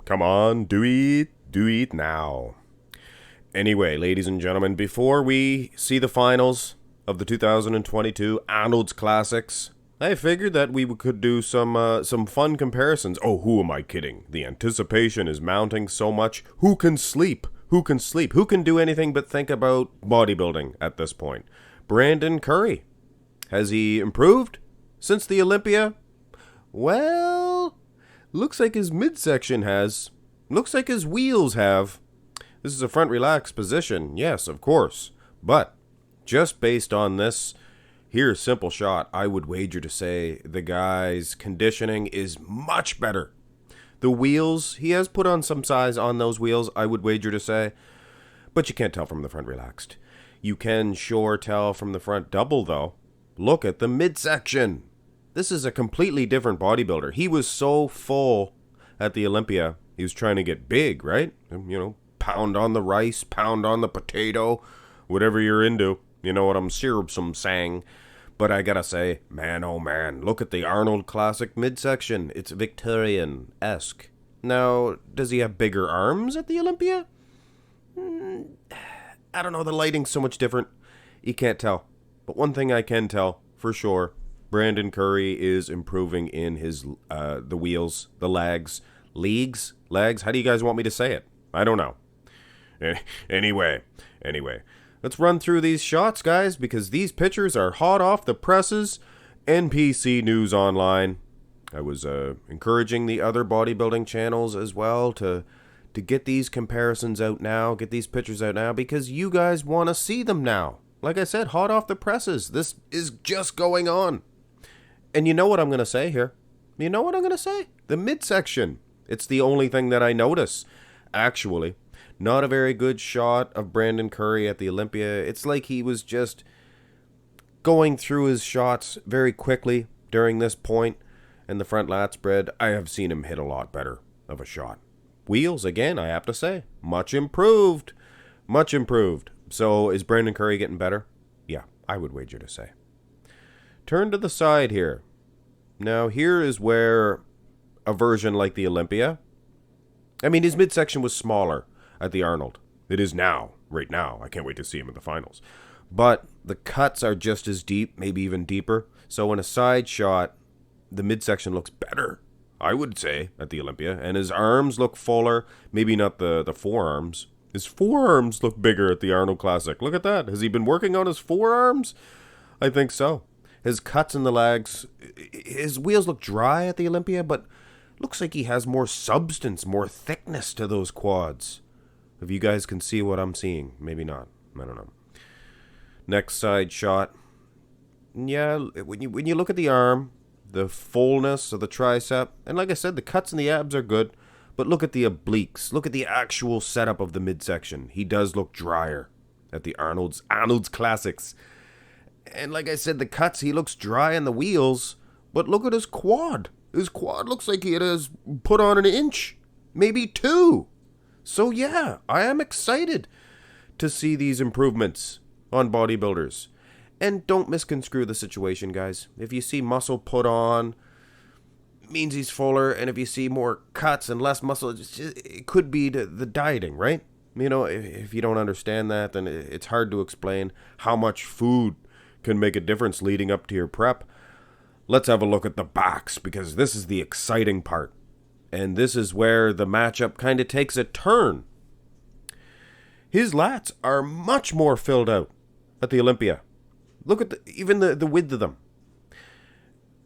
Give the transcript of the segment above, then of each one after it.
Come on, do it now. Anyway, ladies and gentlemen, before we see the finals of the 2022 Arnold's Classics, I figured that we could do some fun comparisons. Oh, who am I kidding? The anticipation is mounting so much. Who can sleep? Who can sleep? Who can do anything but think about bodybuilding at this point? Brandon Curry. Has he improved since the Olympia? Well, looks like his midsection has. Looks like his wheels have. This is a front relaxed position, yes, of course. But just based on this here simple shot, I would wager to say the guy's conditioning is much better. The wheels, he has put on some size on those wheels, I would wager to say. But you can't tell from the front relaxed. You can sure tell from the front double, though. Look at the midsection. This is a completely different bodybuilder. He was so full at the Olympia. He was trying to get big, right? You know, pound on the rice, pound on the potato, whatever you're into. You know what I'm saying. But I gotta say, man, oh man, look at the Arnold Classic midsection. It's Victorian-esque. Now, does he have bigger arms at the Olympia? I don't know, the lighting's so much different. You can't tell. But one thing I can tell, for sure, Brandon Curry is improving in his, the wheels, the legs. Legs? How do you guys want me to say it? I don't know. Anyway, let's run through these shots, guys, because these pictures are hot off the presses. NPC News Online. I was encouraging the other bodybuilding channels as well to get these comparisons out now, get these pictures out now, because you guys want to see them now. Like I said, hot off the presses. This is just going on. And you know what I'm going to say here? You know what I'm going to say? The midsection. It's the only thing that I notice, actually. Not a very good shot of Brandon Curry at the Olympia. It's like he was just going through his shots very quickly during this point. And the front lat spread, I have seen him hit a lot better of a shot. Wheels, again, I have to say, much improved. Much improved. So is Brandon Curry getting better? Yeah, I would wager to say. Turn to the side here. Now, here is where a version like the Olympia, I mean, his midsection was smaller at the Arnold. It is now, right now. I can't wait to see him in the finals. But the cuts are just as deep, maybe even deeper. So in a side shot, the midsection looks better, I would say, at the Olympia. And his arms look fuller. Maybe not the forearms. His forearms look bigger at the Arnold Classic. Look at that. Has he been working on his forearms? I think so. His cuts in the legs, his wheels look dry at the Olympia, but looks like he has more substance, more thickness to those quads. If you guys can see what I'm seeing. Maybe not. I don't know. Next side shot. Yeah, when you look at the arm, the fullness of the tricep, and like I said, the cuts in the abs are good, but look at the obliques. Look at the actual setup of the midsection. He does look drier at the Arnold's Classics. And like I said, the cuts, he looks dry in the wheels, but look at his quad. His quad looks like he has put on an inch, maybe 2. So yeah, I am excited to see these improvements on bodybuilders. And don't misconstrue the situation, guys. If you see muscle put on, it means he's fuller. And if you see more cuts and less muscle, it could be the dieting, right? You know, if you don't understand that, then it's hard to explain how much food can make a difference leading up to your prep. Let's have a look at the backs, because this is the exciting part. And this is where the matchup kind of takes a turn. His lats are much more filled out at the Olympia. Look at even the width of them.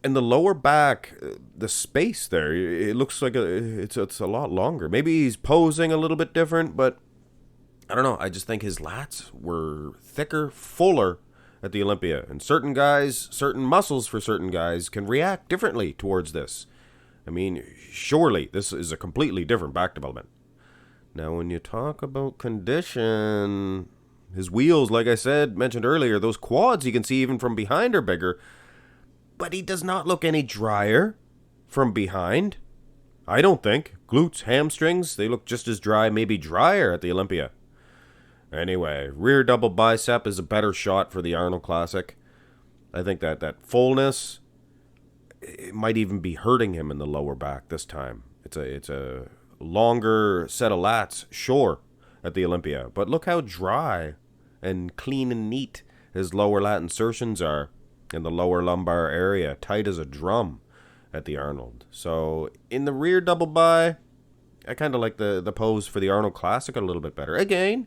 And the lower back, the space there, it looks like it's a lot longer. Maybe he's posing a little bit different, but I don't know. I just think his lats were thicker, fuller at the Olympia. And certain guys, certain muscles for certain guys can react differently towards this. I mean, surely this is a completely different back development. Now, when you talk about condition, his wheels, like I said, mentioned earlier, those quads you can see even from behind are bigger. But he does not look any drier from behind. I don't think. Glutes, hamstrings, they look just as dry, maybe drier at the Olympia. Anyway, rear double bicep is a better shot for the Arnold Classic. I think that fullness, it might even be hurting him in the lower back this time. It's a longer set of lats, sure, at the Olympia. But look how dry and clean and neat his lower lat insertions are in the lower lumbar area, tight as a drum at the Arnold. So in the rear double bi, I kind of like the pose for the Arnold Classic a little bit better. Again,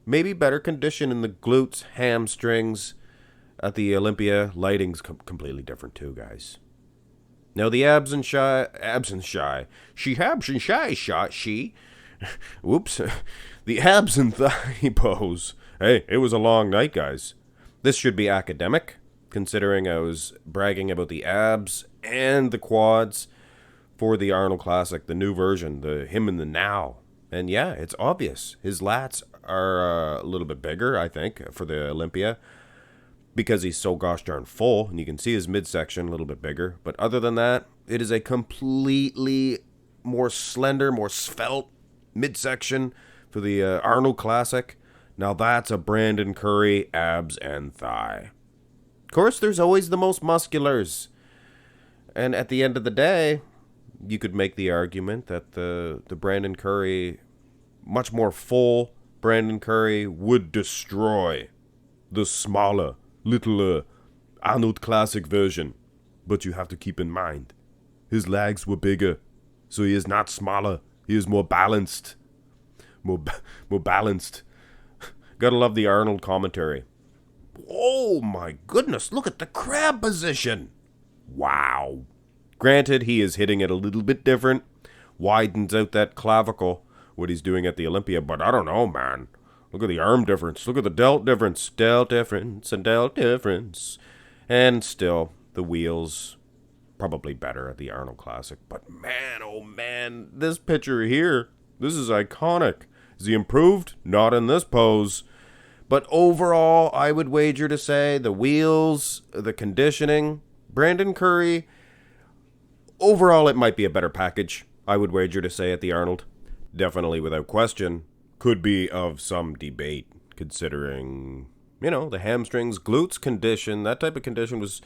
maybe better condition in the glutes, hamstrings. At the Olympia, lighting's completely different too, guys. Now the abs and shy. Whoops. The abs and thigh pose. Hey, it was a long night, guys. This should be academic, considering I was bragging about the abs and the quads for the Arnold Classic, the new version, the him in the now. And yeah, it's obvious. His lats are a little bit bigger, I think, for the Olympia, because he's so gosh darn full, and you can see his midsection a little bit bigger. But other than that, it is a completely more slender, more svelte midsection for the Arnold Classic. Now that's a Brandon Curry abs and thigh. Of course, there's always the most musculars. And at the end of the day, you could make the argument that the Brandon Curry, much more full Brandon Curry, would destroy the smaller, little Arnold Classic version. But you have to keep in mind, his legs were bigger, so he is not smaller. He is more balanced. More balanced. Gotta love the Arnold commentary. Oh my goodness, look at the crab position. Wow. Granted, he is hitting it a little bit different. Widens out that clavicle, what he's doing at the Olympia, but I don't know, man. Look at the arm difference. Look at the delt difference. Delt difference and delt difference. And still, the wheels probably better at the Arnold Classic. But man, oh man, this picture here, this is iconic. Is he improved? Not in this pose. But overall, I would wager to say the wheels, the conditioning, Brandon Curry, overall it might be a better package, I would wager to say, at the Arnold. Definitely, without question, could be of some debate, considering, the hamstrings, glutes condition, that type of condition was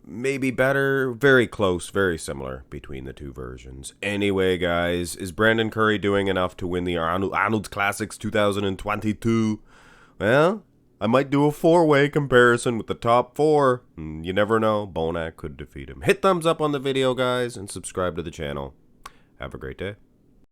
maybe better, very close, very similar between the two versions. Anyway, guys, is Brandon Curry doing enough to win the Arnold Classics 2022? Well, I might do a four-way comparison with the top four. You never know, Bonac could defeat him. Hit thumbs up on the video, guys, and subscribe to the channel. Have a great day.